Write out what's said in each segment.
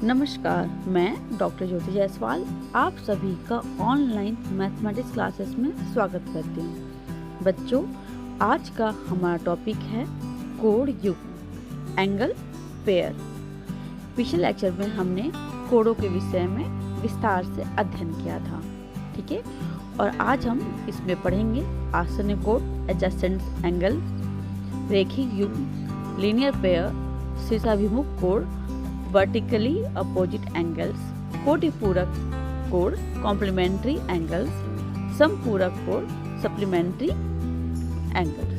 नमस्कार, मैं डॉक्टर ज्योति जायसवाल आप सभी का ऑनलाइन मैथमेटिक्स क्लासेस में स्वागत करती हूँ। बच्चों, आज का हमारा टॉपिक है कोण युग्म, एंगल पेयर। पिछले लेक्चर में हमने कोणों के विषय में विस्तार से अध्ययन किया था, ठीक है। और आज हम इसमें पढ़ेंगे आसन्न कोण, एडजेसेंट एंगल, रेखिक युग्म, लीनियर पेयर, शीर्षाभिमुख कोण, वर्टिकली अपोजिट एंगल्स, कोटिपूरक कोण, कॉम्प्लीमेंट्री एंगल्स, समपूरक कोण, सप्लीमेंट्री एंगल्स।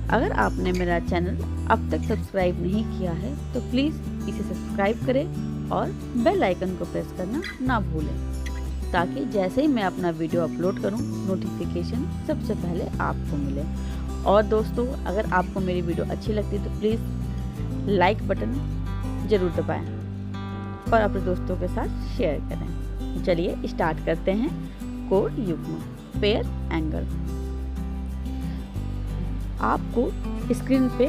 अगर आपने मेरा चैनल अब तक सब्सक्राइब नहीं किया है तो प्लीज़ इसे सब्सक्राइब करें और बेल आइकन को प्रेस करना ना भूलें, ताकि जैसे ही मैं अपना वीडियो अपलोड करूं नोटिफिकेशन सबसे पहले आपको मिले। और दोस्तों, अगर आपको मेरी वीडियो अच्छी लगती है तो प्लीज़ लाइक बटन ज़रूर दबाएं और अपने दोस्तों के साथ शेयर करें। चलिए स्टार्ट करते हैं। कोण युग्म, पेयर एंगल। आपको स्क्रीन पे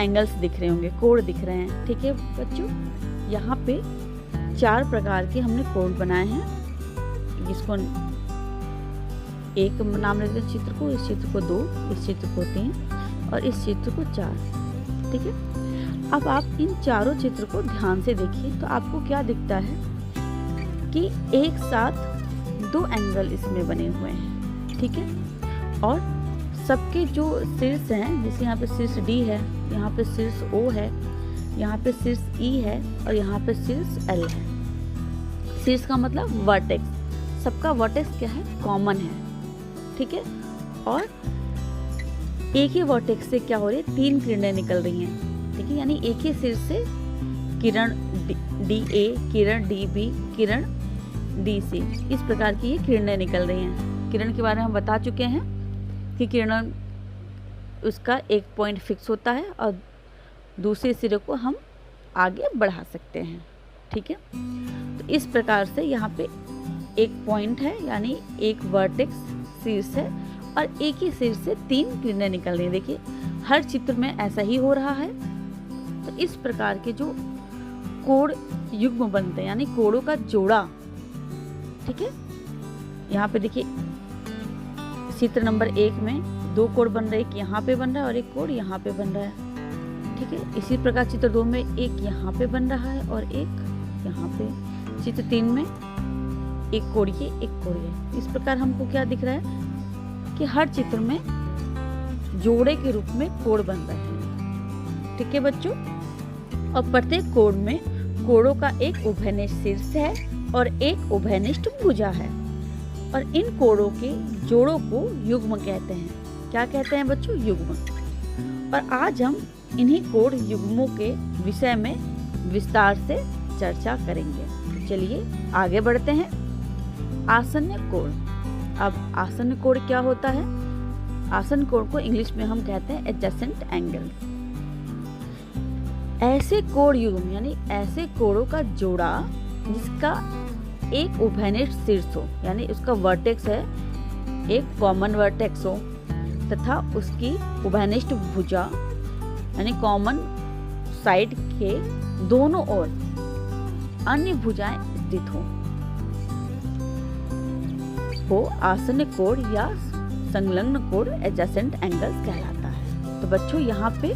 एंगल्स दिख रहे होंगे, कोण दिख रहे हैं, ठीक है बच्चों। यहाँ पे 4 प्रकार के हमने कोण बनाए हैं, जिसको एक नाम लेते हैं चित्र को, इस चित्र को 2, इस चित्र को 3 और इस चित्र को 4, ठीक है। अब आप इन चारों चित्र को ध्यान से देखिए तो आपको क्या दिखता है कि एक साथ 2 एंगल इसमें बने हुए हैं, ठीक है। और सबके जो शीर्ष हैं, जैसे यहाँ पे शीर्ष D है, यहाँ पे शीर्ष O है, यहाँ पे शीर्ष E है और यहाँ पे शीर्ष L है। शीर्ष का मतलब वर्टेक्स, सबका वर्टेक्स क्या है, कॉमन है, ठीक है। और एक ही वर्टेक्स से क्या हो रही है, 3 किरणें निकल रही हैं, ठीक है। यानी एक ही शीर्ष से किरण DA, किरण DB, किरण DC, इस प्रकार की ये किरणें निकल रही हैं। किरण के बारे में हम बता चुके हैं कि किरण उसका एक पॉइंट फिक्स होता है और दूसरे सिरे को हम आगे बढ़ा सकते हैं, ठीक है। तो इस प्रकार से यहाँ पे एक पॉइंट है, यानी एक वर्टेक्स शीर्ष है और एक ही शीर्ष से 3 किरणें निकल रही हैं। देखिए हर चित्र में ऐसा ही हो रहा है। तो इस प्रकार के जो कोण युग्म बनते हैं, यानी कोणों का जोड़ा, ठीक है। यहाँ पे देखिए चित्र नंबर 1 में 2 कोण बन रहे हैं, एक यहाँ पे बन रहा है और एक कोण यहाँ पे बन रहा है, ठीक है। इसी प्रकार चित्र 2 में एक यहाँ पे बन रहा है और एक यहाँ पे। चित्र 3 में एक कोण ये, एक कोण ये। इस प्रकार हमको क्या दिख रहा है कि हर चित्र में जोड़े के रूप में कोण बन रहे हैं, ठीक है बच्चों। और प्रत्येक कोण में कोणों का एक उभयनिष्ठ शीर्ष है और एक उभयनिष्ठ भुजा है। और इन कोणों के जोड़ों को युग्म कहते हैं। क्या कहते हैं बच्चों? युग्म। और आज हम इन्हीं कोण युग्मों के विषय में विस्तार से चर्चा करेंगे। तो चलिए आगे बढ़ते हैं। आसन्न कोण। अब आसन्न कोण क्या होता है? आसन्न कोण को इंग्लिश में हम कहते हैं एडजेसेंट एंगल। ऐसे कोण युग्म यानी ऐसे कोणों का जोड़ा जिसका एक उभयनिष्ठ शीर्ष हो, यानी उसका वर्टेक्स है, एक कॉमन वर्टेक्स हो तथा उसकी उभयनिष्ठ भुजा यानी कॉमन साइड के दोनों ओर अन्य भुजाएं स्थित हो आसन्न कोण या संलग्न कोण एडजेसेंट एंगल्स कहलाता है। तो बच्चों यहाँ पे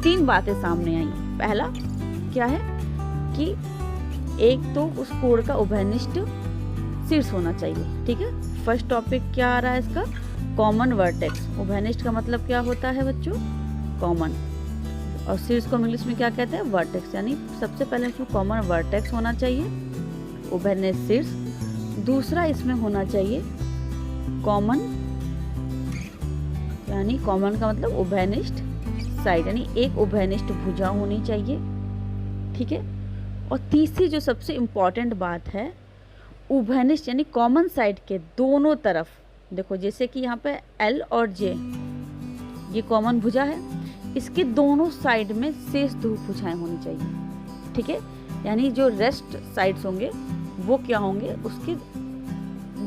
3 बातें सामने आई। पहला क्या है कि एक तो उस कोण का उभयनिष्ठ शीर्ष होना चाहिए, ठीक है। फर्स्ट टॉपिक क्या आ रहा है इसका? Common vertex. उभयनिष्ठ का मतलब क्या होता है बच्चों? कॉमन। और शीर्ष को इंग्लिश में क्या कहते हैं? वर्टेक्स। यानी सबसे पहले इसमें कॉमन वर्टेक्स होना चाहिए, उभयनिष्ठ शीर्ष। दूसरा इसमें होना चाहिए कॉमन, यानी कॉमन का मतलब उभयनिष्ठ साइड, यानी एक उभयनिष्ठ भुजा होनी चाहिए, ठीक है। और तीसरी जो सबसे इम्पॉर्टेंट बात है, उभयनिष्ठ यानी कॉमन साइड के दोनों तरफ, देखो जैसे कि यहाँ पे L और J ये कॉमन भुजा है, इसके दोनों साइड में शेष 2 भुजाएं होनी चाहिए, ठीक है। यानी जो रेस्ट साइड्स होंगे वो क्या होंगे? उसके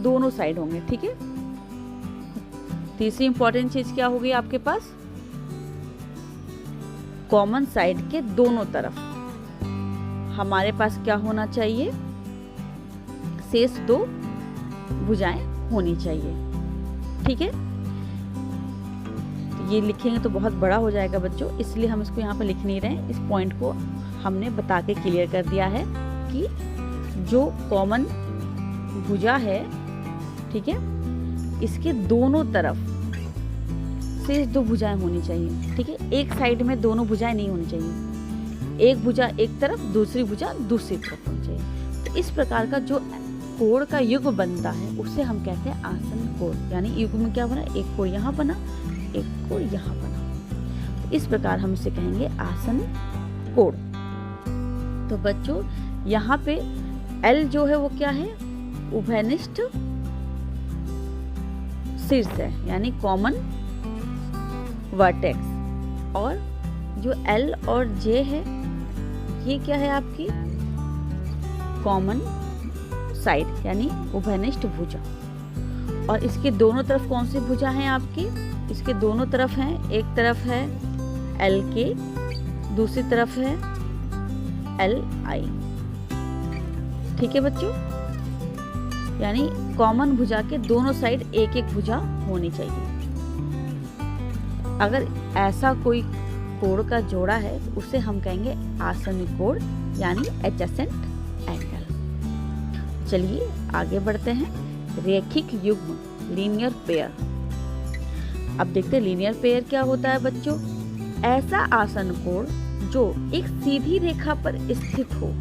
दोनों साइड होंगे, ठीक है। तीसरी इंपॉर्टेंट चीज क्या होगी आपके पास? कॉमन साइड के दोनों तरफ, हमारे पास क्या होना चाहिए, शेष 2 भुजाएं होनी चाहिए। ठीक है, तो ये लिखेंगे तो बहुत बड़ा हो जाएगा बच्चों, इसलिए हम इसको यहाँ पर लिख नहीं रहे। इस पॉइंट को हमने बता के क्लियर कर दिया है कि जो कॉमन भुजा है, ठीक है, इसके दोनों तरफ शेष 2 भुजाएं होनी चाहिए। ठीक है, एक साइड में दोनों भुजाएं नहीं होनी चाहिए, एक भुजा एक तरफ, दूसरी भुजा दूसरी तरफ होनी चाहिए। तो इस प्रकार का जो कोण का युग्म बनता है उसे हम कहते हैं आसन कोण। यानी युग्म में क्या बना, एक कोण यहाँ बना, एक कोण यहाँ बना, तो इस प्रकार हम इसे कहेंगे आसन कोण। तो बच्चों यहाँ पे L जो है वो क्या है, उभयनिष्ठ शीर्ष है, यानी कॉमन वर्टेक्स। और जो L और J है ये क्या है, आपकी कॉमन साइड यानी उभयनिष्ठ भुजा। और इसके दोनों तरफ कौन सी भुजा है आपकी, इसके दोनों तरफ हैं, एक तरफ है L के, दूसरी तरफ है LI। ठीक है बच्चों, यानी कॉमन भुजा के दोनों साइड एक एक भुजा होनी चाहिए। अगर ऐसा कोई कोण का जोड़ा है तो उसे हम कहेंगे आसन्न कोण यानी एडजेसेंट एंगल। चलिए आगे बढ़ते हैं। रेखिक युग्म लीनियर पेयर। अब देखते हैं लीनियर पेयर क्या होता है बच्चों। ऐसा आसन्न कोण जो एक सीधी रेखा पर स्थित हो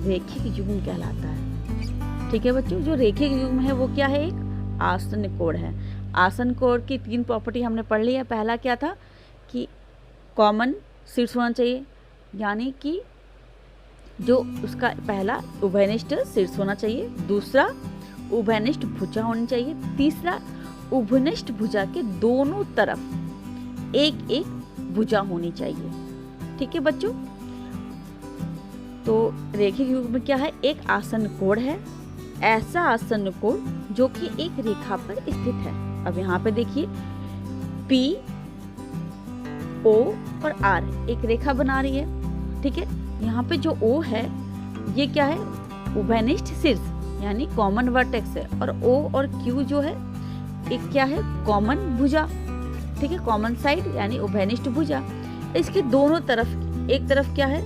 रेखिक युग्म कहलाता है। ठीक है बच्चों, जो रेखिक युग्म है वो क्या है, एक आसन्न कोण है। आसन्न कोण की 3 प्रॉपर्टी हमने पढ़ ली है। पहला क्या था कि कॉमन शीर्ष होना चाहिए, यानी कि जो उसका पहला उभयनिष्ठ शीर्ष होना चाहिए, दूसरा उभयनिष्ठ भुजा होनी चाहिए, तीसरा उभयनिष्ठ भुजा के दोनों तरफ एक एक भुजा होनी चाहिए। ठीक है बच्चों, तो रेखिक युग्म में क्या है, एक आसन्न कोण है, ऐसा आसन्न कोण जो कि एक रेखा पर स्थित है। अब यहाँ पे देखिए P, O और R एक रेखा बना रही है। ठीक है, यहाँ पे जो O है ये क्या है, उभयनिष्ठ शीर्ष यानी कॉमन वर्टेक्स है, और O और Q जो है एक क्या है, कॉमन भुजा। ठीक है, कॉमन साइड यानी उभयनिष्ठ भुजा। इसके दोनों तरफ, एक तरफ क्या है,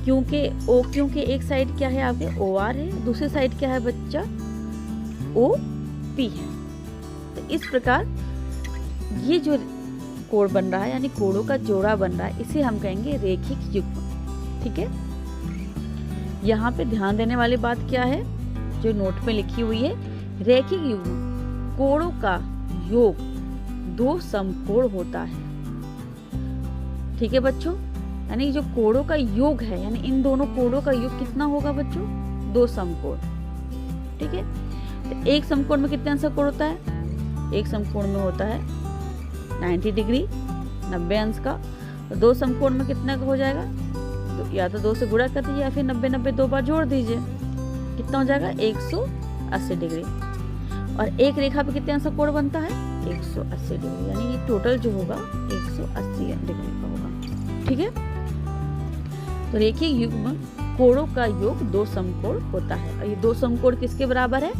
क्योंकि एक साइड क्या है आपके OR है, दूसरी साइड क्या है बच्चा, OP है। तो इस प्रकार ये जो कोण बन रहा है यानी कोणों का जोड़ा बन रहा है, इसे हम कहेंगे रेखिक युग्म। ठीक है, यहाँ पे ध्यान देने वाली बात क्या है, जो नोट में लिखी हुई है, रेखिक युग्म कोणों का योग 2 समकोण होता है। ठीक है बच्चों, यानी जो कोणों का योग है, यानी इन दोनों कोणों का योग कितना होगा बच्चों, 2 समकोण। ठीक है, तो एक समकोण में कितने अंश का कोण होता है, एक समकोण में होता है 90 डिग्री 90 अंश का। तो 2 समकोण में कितना का हो जाएगा, तो या तो 2 से गुणा कर दीजिए या फिर 90 90 2 बार जोड़ दीजिए, कितना हो जाएगा 180 डिग्री। और एक रेखा पे कितने अंश का कोण बनता है, 180 डिग्री, यानी ये टोटल जो होगा 180 डिग्री का होगा। ठीक है, तो रेखिक युग्म कोणों का योग 2 समकोण होता है, और ये 2 समकोण किसके बराबर है,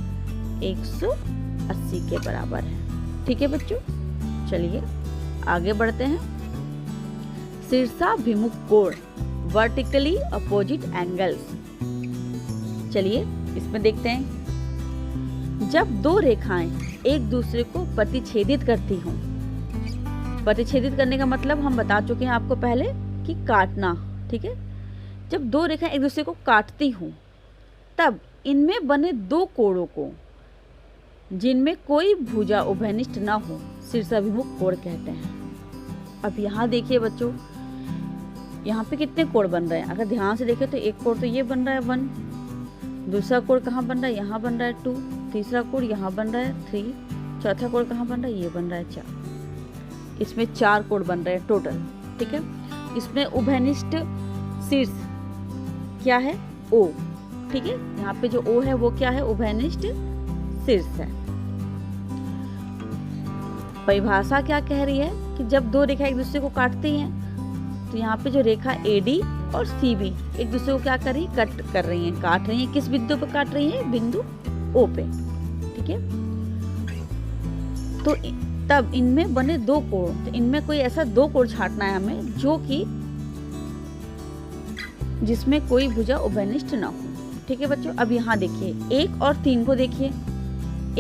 180 के बराबर है। ठीक है बच्चों, चलिए आगे बढ़ते हैं। शीर्षाभिमुख कोण वर्टिकली अपोजिट एंगल्स। चलिए इसमें देखते हैं, जब 2 रेखाएं एक दूसरे को प्रतिच्छेदित करती हों, प्रतिच्छेदित करने का मतलब हम बता चुके हैं आपको पहले कि काटना। ठीक है, जब 2 रेखाएं एक दूसरे को काटती हों तब इनमें बने 2 कोणों को जिनमें कोई भुजा उभयनिष्ठ ना हो शीर्षाभिमुख कोण कहते हैं। अब यहाँ देखिए बच्चों, यहाँ पे कितने कोण बन रहे हैं, अगर ध्यान से देखें तो एक कोण तो ये बन रहा है 1, दूसरा कोण कहाँ बन रहा है, यहाँ बन रहा है 2, तीसरा कोण यहाँ बन रहा है 3, चौथा कोण कहाँ बन रहा है, ये बन रहा है 4। इसमें 4 कोण बन रहे हैं टोटल। ठीक है, इसमें उभयनिष्ठ शीर्ष क्या है, O। ठीक है, यहाँ पे जो O है वो क्या है, उभयनिष्ठ शीर्ष है। परिभाषा क्या कह रही है कि जब 2 रेखा एक दूसरे को काटती हैं तो यहाँ पे जो रेखा AD और सी भी एक दूसरे को क्या कर रही है, कट कर रही हैं, काट रही हैं। किस बिंदु पे काट रही है, बिंदु ओ पे, ठीक है। तो तब इनमें बने दो कोण, तो इनमें कोई ऐसा दो कोण छांटना है हमें जो कि जिसमें कोई भुजा उभयनिष्ठ ना हो, ठीक है बच्चों। अब यहाँ देखिए 1 और 3 को देखिए,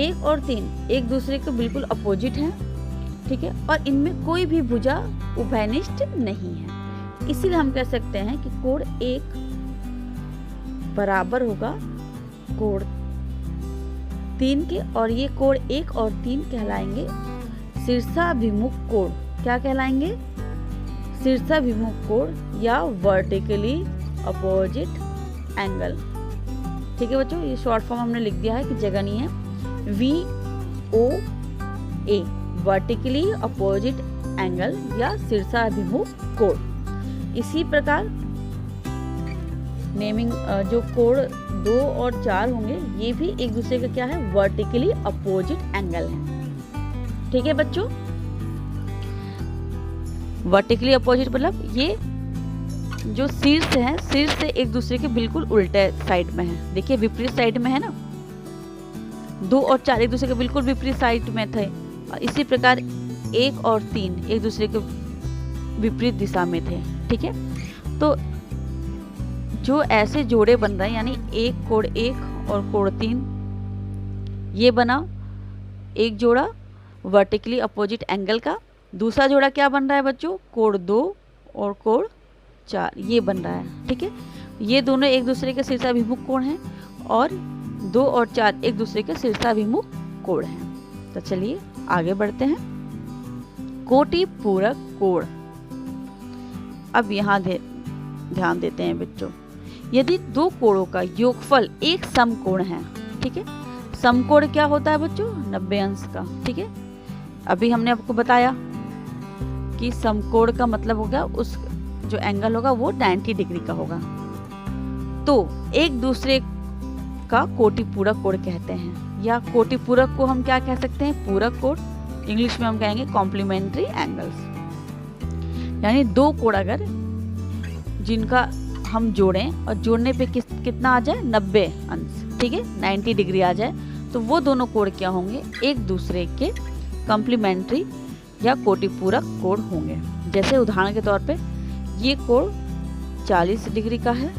1 और 3 एक दूसरे के बिल्कुल अपोजिट हैं, ठीक है, और इनमें कोई भी भुजा उभयनिष्ठ नहीं है। इसीलिए हम कह सकते हैं कि कोण 1 बराबर होगा कोण 3 के, और ये कोण 1 और 3 कहलाएंगे शीर्षाभिमुख कोण। क्या कहलाएंगे, शीर्षाभिमुख कोण या वर्टिकली अपोजिट एंगल, ठीक है बच्चों। ये शॉर्ट फॉर्म हमने लिख दिया है कि जगह नहीं है, VOA वर्टिकली अपोजिट एंगल या शीर्षाभिमुख कोण। इसी प्रकार नेमिंग जो कोण 2 और 4 होंगे ये भी एक दूसरे का क्या है, वर्टिकली अपोजिट एंगल है, ठीक है बच्चों। वर्टिकली अपोजिट मतलब ये जो शीर्ष है, शीर्ष से एक दूसरे के बिल्कुल उल्टे साइड में है। देखिए विपरीत साइड में है ना, 2 और 4 एक दूसरे के बिल्कुल विपरीत साइड में थे। इसी प्रकार 1 और 3 एक दूसरे के विपरीत दिशा में थे, ठीक है। तो जो ऐसे जोड़े बन रहे हैं, यानी एक कोण 1 और कोण 3, ये बना एक जोड़ा वर्टिकली अपोजिट एंगल का। दूसरा जोड़ा क्या बन रहा है बच्चों, कोण 2 और कोण 4, ये बन रहा है, ठीक है। ये दोनों एक दूसरे के शीर्षाभिमुख कोण हैं और 2 और 4 एक दूसरे के शीर्षाभिमुख कोण हैं। तो चलिए आगे बढ़ते हैं। कोटि पूरक कोण। अब यहाँ ध्यान देते हैं बच्चों, यदि दो कोणों का योगफल एक समकोण है, ठीक है। समकोण क्या होता है बच्चों, 90 अंश का, ठीक है। अभी हमने आपको बताया कि समकोण का मतलब होगा उस जो एंगल होगा वो 90 डिग्री का होगा। तो एक दूसरे का कोटि पूरक कोण कहते हैं, या कोटि पूरक को हम क्या कह सकते हैं, पूरक कोण। इंग्लिश में हम कहेंगे कॉम्प्लीमेंट्री एंगल्स। यानी दो कोण अगर जिनका हम जोड़ें और जोड़ने पे कितना आ जाए, 90 अंश, ठीक है, 90 डिग्री आ जाए, तो वो दोनों कोण क्या होंगे, एक दूसरे के कॉम्प्लीमेंट्री या कोटि पूरक कोण होंगे। जैसे उदाहरण के तौर पे ये कोण 40 डिग्री का है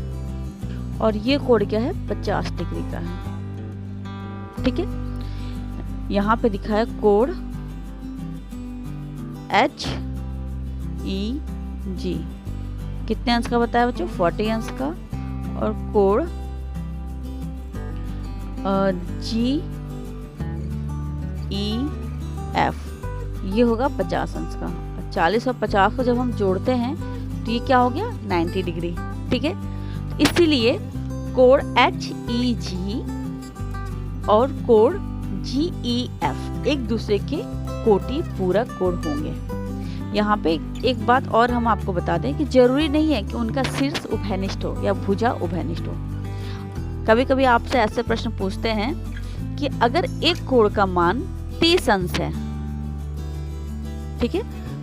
और ये कोण क्या है, 50 डिग्री का है, ठीक है। यहाँ पे दिखा है कोण HEG कितने अंश का बताया बच्चों, 40 अंश का, और कोण GEF ये होगा 50 अंश का। 40 और 50 को जब हम जोड़ते हैं तो ये क्या हो गया, 90 डिग्री, ठीक है। इसीलिए कोण HEG और कोण GEF एक दूसरे के कोटि पूरक कोण होंगे। यहाँ पे एक बात और हम आपको बता दें कि जरूरी नहीं है कि उनका शीर्ष उभयनिष्ठ हो या भुजा उभयनिष्ठ हो। कभी कभी आपसे ऐसे प्रश्न पूछते हैं कि अगर एक कोण का मान 30 अंश है, ठीक है,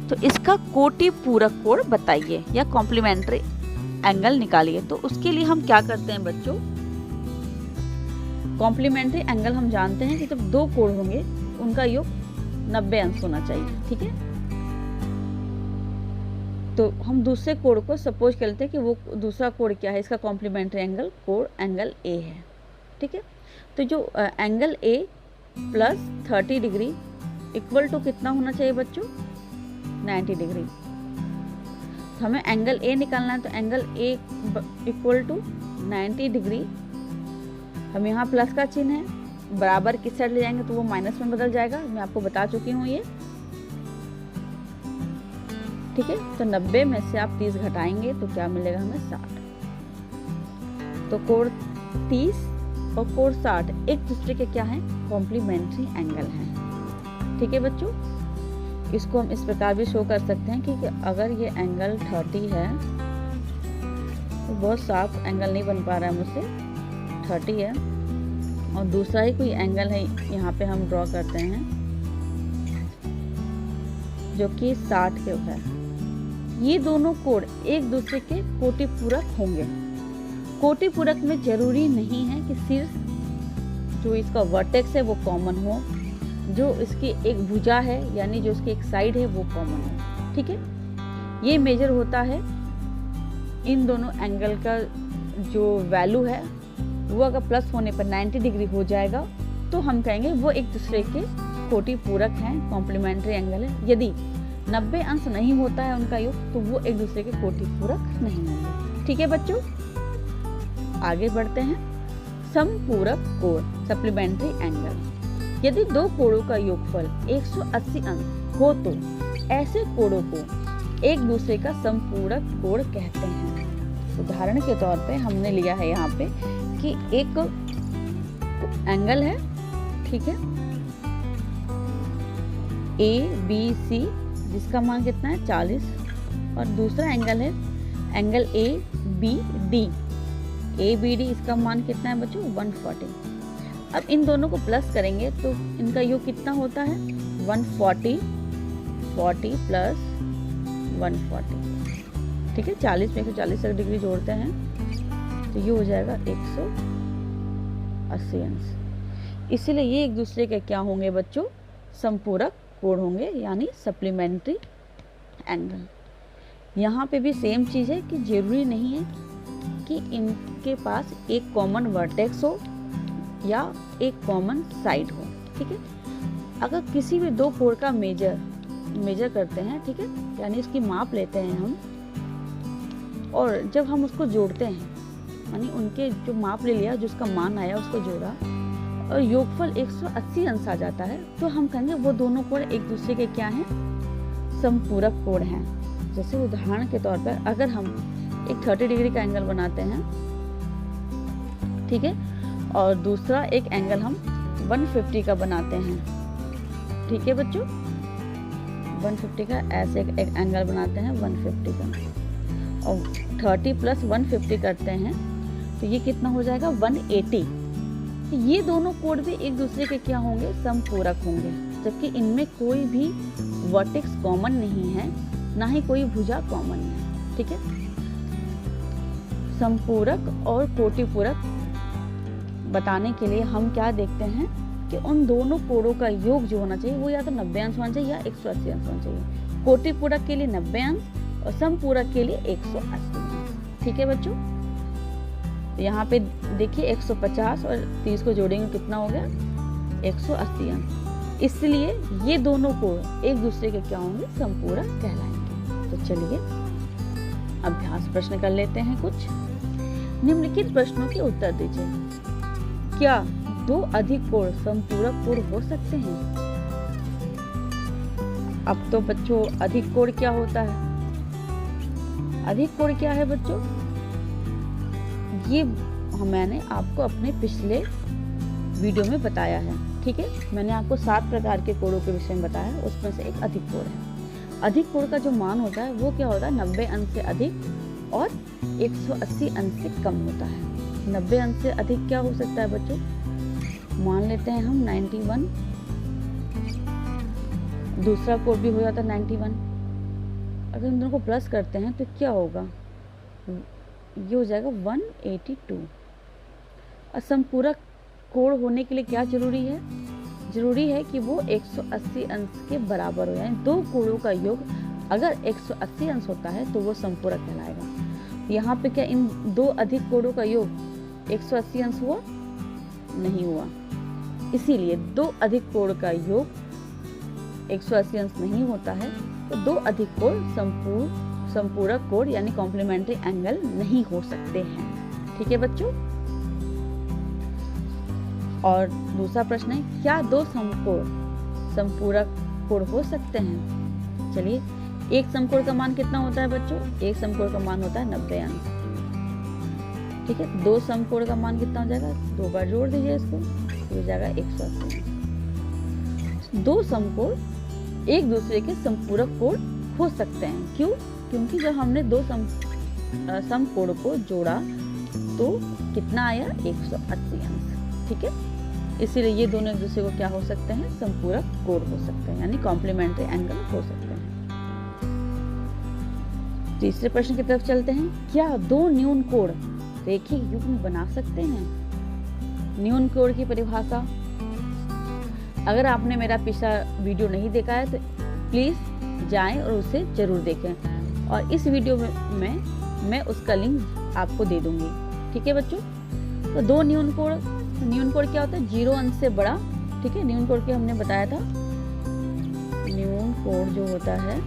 तो इसका कोटि पूरक कोण बताइए या कॉम्प्लीमेंट्री एंगल निकालिए। तो उसके लिए हम क्या करते हैं बच्चों, कॉम्प्लीमेंट्री एंगल हम जानते हैं कि जब दो कोण होंगे उनका योग 90 अंश होना चाहिए, ठीक है। तो हम दूसरे कोण को सपोज कर लेते हैं कि वो दूसरा कोण क्या है, इसका कॉम्प्लीमेंट्री एंगल कोण एंगल ए है, ठीक है। तो जो angle A plus 30 degree equal to कितना होना चाहिए बच्चों, 90 डिग्री। तो हमें एंगल ए निकालना है, तो angle A equal to 90 degree. हम यहाँ प्लस का चिन्ह है, बराबर किस साइड ले जाएंगे तो वो माइनस में बदल जाएगा, मैं आपको बता चुकी हूँ ये, ठीक है। तो 90 में से आप 30 घटाएंगे तो क्या मिलेगा हमें, 60। तो कोण 30 और कोण 60 एक दूसरे के क्या हैं, कॉम्प्लीमेंट्री एंगल हैं, ठीक है बच्चों। इसको हम इस प्रकार भी शो कर सकते हैं कि अगर ये एंगल 30 है, तो बहुत साफ एंगल नहीं बन पा रहा है मुझसे, 30 है, और दूसरा ही कोई एंगल है यहाँ पे हम ड्रॉ करते हैं जो कि 60 के है, ये दोनों कोण एक दूसरे के कोटि पूरक होंगे। कोटि पूरक में जरूरी नहीं है कि सिर्फ जो इसका वर्टेक्स है वो कॉमन हो, जो इसकी एक भुजा है यानी जो इसकी एक साइड है वो कॉमन हो। ठीक है, ये मेजर होता है इन दोनों एंगल का जो वैल्यू है वो अगर प्लस होने पर 90 डिग्री हो जाएगा तो हम कहेंगे वो एक दूसरे के कोटि पूरक हैं, कॉम्प्लीमेंट्री एंगल है। यदि 90 अंश नहीं होता है उनका योग तो वो एक दूसरे के कोटि पूरक नहीं होंगे। ठीक है बच्चों, आगे बढ़ते हैं। समपूरक कोण, सप्लीमेंट्री एंगल। यदि दो कोणों का योगफल 180 अंश हो तो ऐसे कोणों को एक दूसरे का समपूरक कोण कहते हैं। उदाहरण के तौर पे हमने लिया है यहाँ पे कि एक एंगल है, ठीक है, ABC जिसका मान कितना है 40, और दूसरा एंगल है एंगल ABD। ABD इसका मान कितना है बच्चों 140। अब इन दोनों को प्लस करेंगे तो इनका योग कितना होता है 140, 40 प्लस 140। ठीक है, 40 में 140 डिग्री जोड़ते हैं तो ये हो जाएगा 180 अंश। इसीलिए ये एक दूसरे के क्या होंगे बच्चों, समपूरक कोण होंगे यानी सप्लीमेंट्री एंगल। यहाँ पे भी सेम चीज़ है कि जरूरी नहीं है कि इनके पास एक कॉमन वर्टेक्स हो या एक कॉमन साइड हो। ठीक है, अगर किसी भी दो कोण का मेजर करते हैं, ठीक है, यानी इसकी माप लेते हैं हम, और जब हम उसको जोड़ते हैं यानी उनके जो माप ले लिया, जिसका मान आया उसको जोड़ा और योगफल 180 अंश आ जाता है तो हम कहेंगे वो दोनों कोण एक दूसरे के क्या हैं, समपूरक कोण हैं। जैसे उदाहरण के तौर पर अगर हम एक 30 डिग्री का एंगल बनाते हैं, ठीक है, और दूसरा एक एंगल हम 150 का बनाते हैं। ठीक है बच्चों, 150 का ऐसे एक एंगल बनाते हैं 150 का, और 30 प्लस 150 करते हैं तो ये कितना हो जाएगा 180। ये दोनों कोण भी एक दूसरे के क्या होंगे, समपूरक होंगे, जबकि इनमें कोई भी वर्टेक्स कॉमन नहीं है, ना ही कोई भुजा कॉमन है। ठीक है, समपूरक और कोटिपूरक बताने के लिए हम क्या देखते हैं कि उन दोनों कोणों का योग जो होना चाहिए वो या तो 90 अंश होना चाहिए या 180 अंश होना चाहिए। कोटिपूरक के लिए 90 अंश और समपूरक के लिए 180 अंश। ठीक है बच्चों, तो यहाँ पे देखिए 150 और 30 को जोड़ेंगे कितना हो गया 180 अंश। इसलिए ये दोनों कोण एक दूसरे के क्या होंगे, समपूरक कहलाएंगे। तो चलिए अभ्यास प्रश्न कर लेते हैं कुछ। निम्नलिखित प्रश्नों के उत्तर दीजिए। क्या दो अधिक कोण समपूरक कोण हो सकते हैं? अब तो बच्चों अधिक कोण क्या होता है? अधिक कोण क्या है बच्चों? ये मैंने आपको अपने पिछले वीडियो में बताया है। ठीक है, मैंने आपको 7 प्रकार के कोणों के विषय में बताया, उसमें से एक अधिक कोण है। अधिक कोण का जो मान होता है वो क्या होता है, 90 अंश से अधिक और 180 अंश से कम होता है। 90 अंश से अधिक क्या हो सकता है बच्चों, मान लेते हैं हम 91, दूसरा कोण भी हो जाता है 91। अगर इन दोनों को प्लस करते हैं तो क्या होगा, ये हो जाएगा 182। असमपूरक कोण होने के लिए क्या जरूरी है, जरूरी है कि वो 180 अंश के बराबर हो, यानी दो कोणों का योग अगर 180 अंश होता है तो वो समपूरक कहलाएगा। यहाँ पे क्या इन दो अधिक कोणों का योग 180 अंश हुआ? नहीं हुआ। इसीलिए दो अधिक कोण का योग 180 अंश नहीं होता है, तो दो अधिक कोण समपूरक कोण यानी कॉम्प्लीमेंट्री एंगल नहीं हो सकते हैं। ठीक है बच्चों, और दूसरा प्रश्न है, क्या दो समकोण समपूरक कोण हो सकते हैं? चलिए, एक समकोण का मान कितना होता है बच्चों? एक समकोण का मान होता है 90 अंश। ठीक है, दो समकोण का मान कितना हो जाएगा, 2 बार जोड़ दीजिए इसको, हो जाएगा 180 अंश। दो समकोण एक दूसरे के समपूरक कोण हो सकते हैं। क्यों? क्योंकि जब हमने दो समकोण को जोड़ा तो कितना आया, 180 अंश। ठीक है, इसीलिए ये दोनों एक दूसरे को क्या हो सकते हैं, समपूरक कोण हो सकते हैं, यानी कॉम्प्लीमेंट्री एंगल हो सकते हैं। तीसरे प्रश्न की तरफ चलते हैं। क्या दो न्यून कोण रेखीय युग्म बना सकते हैं? न्यून कोण की परिभाषा, अगर आपने मेरा पिछला वीडियो नहीं देखा है तो प्लीज जाएं और उसे जरूर देखें, और इस वीडियो में मैं उसका लिंक आपको दे दूंगी। ठीक है बच्चों, तो दो न्यून कोण क्या होता है? 0 अंश से बड़ा। ठीक है, न्यून कोण के हमने बताया था, न्यून कोण जो होता है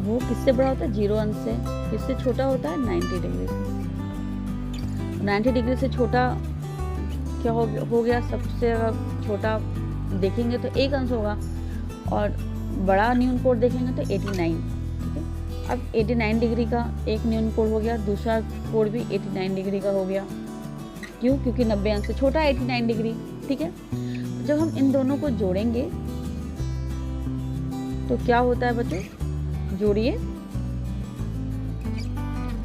वो किससे बड़ा होता है? 0 अंश से। किससे छोटा होता है? 90 डिग्री से। 90 डिग्री से छोटा क्या हो गया? सबसे छोटा देखेंगे तो 1 अंश होगा, और बड़ा न्यून कोण देखेंगे तो 89। ठीक है, अब 89 डिग्री का एक न्यून कोण हो गया, दूसरा कोण भी 89 डिग्री का हो गया। क्यों? क्योंकि 90 अंश से छोटा 89 डिग्री। ठीक है, जब हम इन दोनों को जोड़ेंगे तो क्या होता है बच्चों? जोड़िए,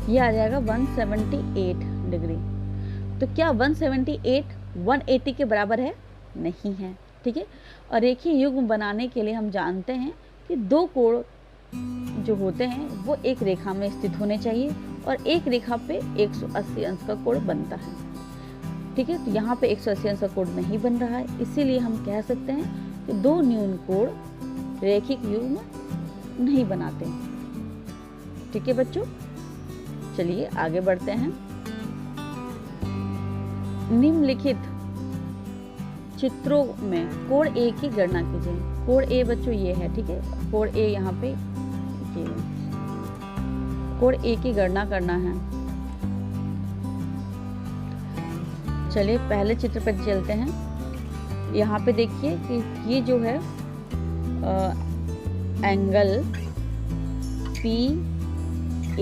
ये आ जाएगा 178 डिग्री। तो क्या 178 180 के बराबर है? नहीं है। ठीक है, और रेखीय युग्म बनाने के लिए हम जानते हैं कि दो कोण जो होते हैं वो एक रेखा में स्थित होने चाहिए, और एक रेखा पे 180 अंश का कोण बनता है। ठीक है, तो यहाँ पे 180 अंश का कोण नहीं बन रहा है, इसीलिए हम कह सकते हैं कि दो न्यून कोण रैखिक युग्म नहीं बनाते। ठीक है बच्चों, चलिए आगे बढ़ते हैं। निम्नलिखित चित्रों में कोण ए की गणना कीजिए। कोण ए बच्चों ये है। ठीक है, कोण ए यहाँ पे, कोण ए की गणना करना है। चलिए पहले चित्र पर चलते हैं। यहाँ पे देखिए कि ये जो है angle P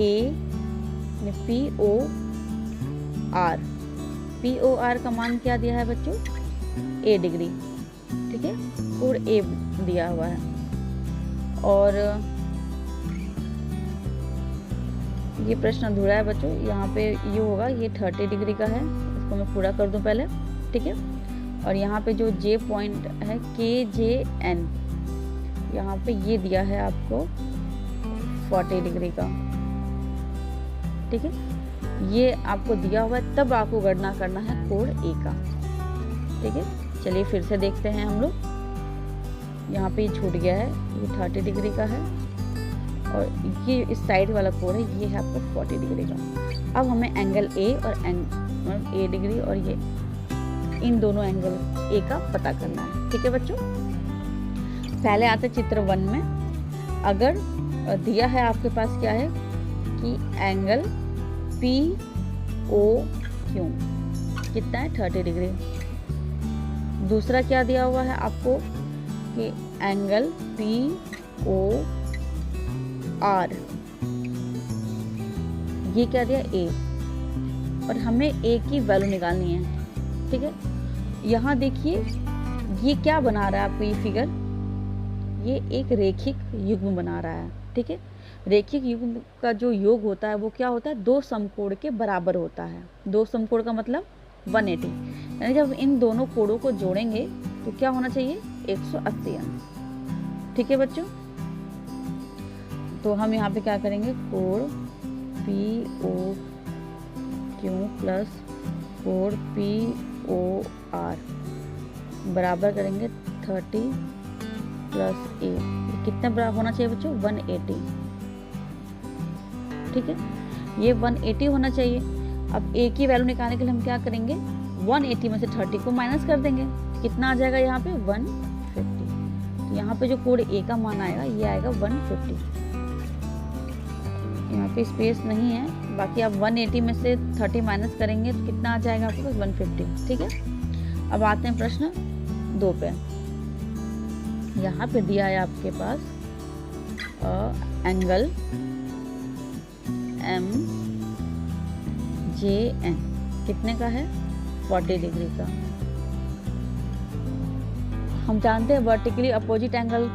A P O R का मान क्या दिया है बच्चों? A degree. ठीक है, कोण ए दिया हुआ है, और ये प्रश्न अधूरा है बच्चों। यहाँ पे ये होगा, ये 30 डिग्री का है, इसको मैं पूरा कर दूं पहले। ठीक है, और यहाँ पे जो जे पॉइंट है KJN, यहाँ पे ये दिया है आपको 40 डिग्री का। ठीक है, ये आपको दिया हुआ है, तब आपको गणना करना है कोण ए का। ठीक है, चलिए फिर से देखते हैं हम लोग। यहाँ पे ये छूट गया है, ये 30 डिग्री का है, और ये इस साइड वाला कोण है, ये है आपको 40 डिग्री का। अब हमें एंगल ए और ए डिग्री और ये इन दोनों एंगल ए का पता करना है। ठीक है बच्चों, पहले आते चित्र 1 में। अगर दिया है आपके पास क्या है कि एंगल POQ कितना है? 30 डिग्री। दूसरा क्या दिया हुआ है आपको कि एंगल POR, ये क्या दिया? A, और हमें A की वैल्यू निकालनी है। ठीक है, यहाँ देखिए ये क्या बना रहा है आपको? ये फिगर, ये एक रेखिक युग्म बना रहा है। ठीक है, रेखिक युग्म का जो योग होता है वो क्या होता है? दो समकोण के बराबर होता है। दो समकोण का मतलब 180, यानी जब इन दोनों कोणों को जोड़ेंगे तो क्या होना चाहिए? 180 अंश। ठीक है बच्चों, तो हम यहाँ पे क्या करेंगे? कोण POQ प्लस कोण POR बराबर करेंगे 30 प्लस A। कितना बड़ा होना चाहिए बच्चों? 180। ठीक है, ये 180 होना चाहिए। अब A की वैल्यू निकालने के लिए हम क्या करेंगे? 180 में से 30 को माइनस कर देंगे, कितना आ जाएगा यहाँ पे? 150। तो यहाँ पे जो कोण A का मान आएगा ये आएगा 150। यहाँ पे स्पेस नहीं है, बाकी आप 180 में से 30 माइनस करेंगे तो कितना आ जाएगा आपके पास? 150। ठीक है, अब आते हैं प्रश्न 2 पे। यहाँ पे दिया है आपके पास एंगल MJN कितने का है? 40 डिग्री का। हम जानते हैं वर्टिकली अपोजिट एंगल,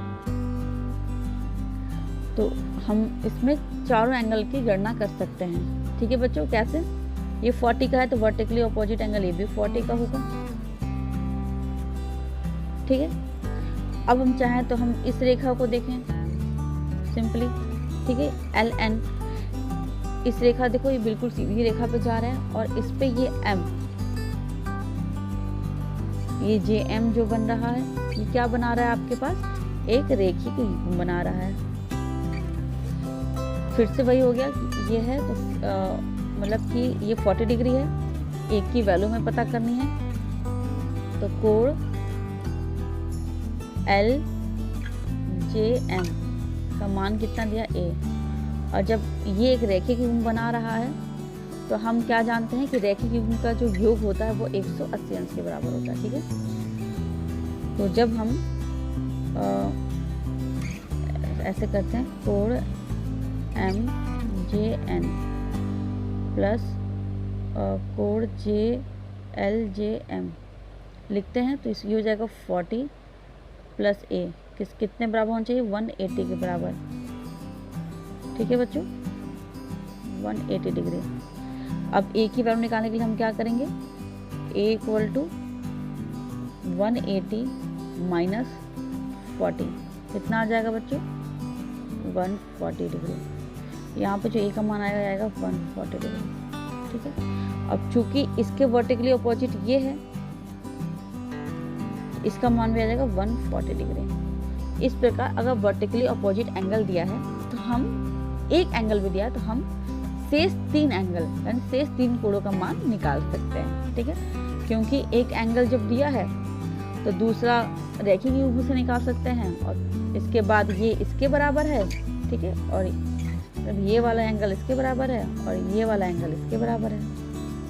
तो हम इसमें चारों एंगल की गणना कर सकते हैं। ठीक है बच्चों, कैसे? ये 40 का है तो वर्टिकली अपोजिट एंगल ये भी 40 का होगा। ठीक है, अब हम चाहें तो हम इस रेखा को देखें सिंपली। ठीक है। एल एन, इस रेखा देखो ये बिल्कुल सीधी रेखा पे जा रहा है और इस पे ये एम, ये जे एम जो बन रहा है ये क्या बना रहा है आपके पास, एक रेखिक युग्म बना रहा है। फिर से वही हो गया कि ये है तो मतलब कि ये 40 डिग्री है, एक की वैल्यू में पता करनी है तो कोण एल जे एम का मान कितना दिया ए, और जब ये एक रैखिक युग्म बना रहा है तो हम क्या जानते हैं कि रैखिक युग्म का जो योग होता है वो 180 अंश के बराबर होता है। ठीक है, तो जब हम ऐसे करते हैं कोण एम जे एन प्लस कोण जे एल जे एम लिखते हैं तो इस ये हो जाएगा 40 प्लस ए कितने बराबर होना चाहिए, 180 के बराबर। ठीक है बच्चों, 180 डिग्री। अब ए की वैल्यू निकालने के लिए हम क्या करेंगे, ए इक्वल टू 180 माइनस 40 कितना आ जाएगा बच्चों, 140 डिग्री। यहाँ पे जो ए का मान आएगा 140 डिग्री। ठीक है, अब चूंकि इसके वर्टिकली अपोजिट ये है, इसका मान भी आ जाएगा 140 डिग्री। इस प्रकार अगर वर्टिकली अपोजिट एंगल दिया है तो हम एक एंगल भी दिया है तो हम शेष 3 एंगल यानी शेष 3 कोणों का मान निकाल सकते हैं। ठीक है, क्योंकि एक एंगल जब दिया है तो दूसरा रैखिक युग्म से निकाल सकते हैं और इसके बाद ये इसके बराबर है। ठीक है, और ये वाला एंगल इसके बराबर है और ये वाला एंगल इसके बराबर है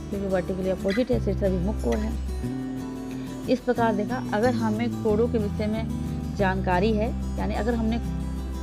क्योंकि वर्टिकली अपोजिट है, शीर्ष अभिमुख कोण है। इस प्रकार देखा, अगर हमें कोणों के विषय में जानकारी है यानी अगर हमने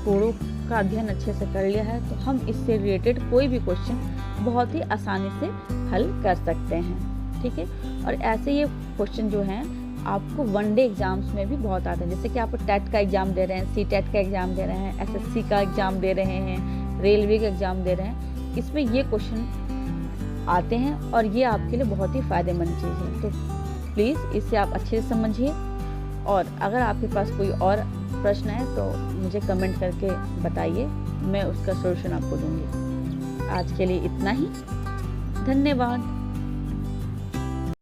कोणों का अध्ययन अच्छे से कर लिया है तो हम इससे रिलेटेड कोई भी क्वेश्चन बहुत ही आसानी से हल कर सकते हैं। ठीक है, और ऐसे ये क्वेश्चन जो हैं आपको वनडे एग्जाम्स में भी बहुत आते हैं, जैसे कि आप टेट का एग्जाम दे रहे हैं, सी टेट का एग्जाम दे रहे हैं, एसएससी का एग्जाम दे रहे हैं, रेलवे का एग्जाम दे रहे हैं, इसमें ये क्वेश्चन आते हैं और ये आपके लिए बहुत ही फायदेमंद चीज़ है। तो प्लीज़ इसे आप अच्छे से समझिए और अगर आपके पास कोई और प्रश्न है तो मुझे कमेंट करके बताइए, मैं उसका सॉल्यूशन आपको दूंगी। आज के लिए इतना ही, धन्यवाद।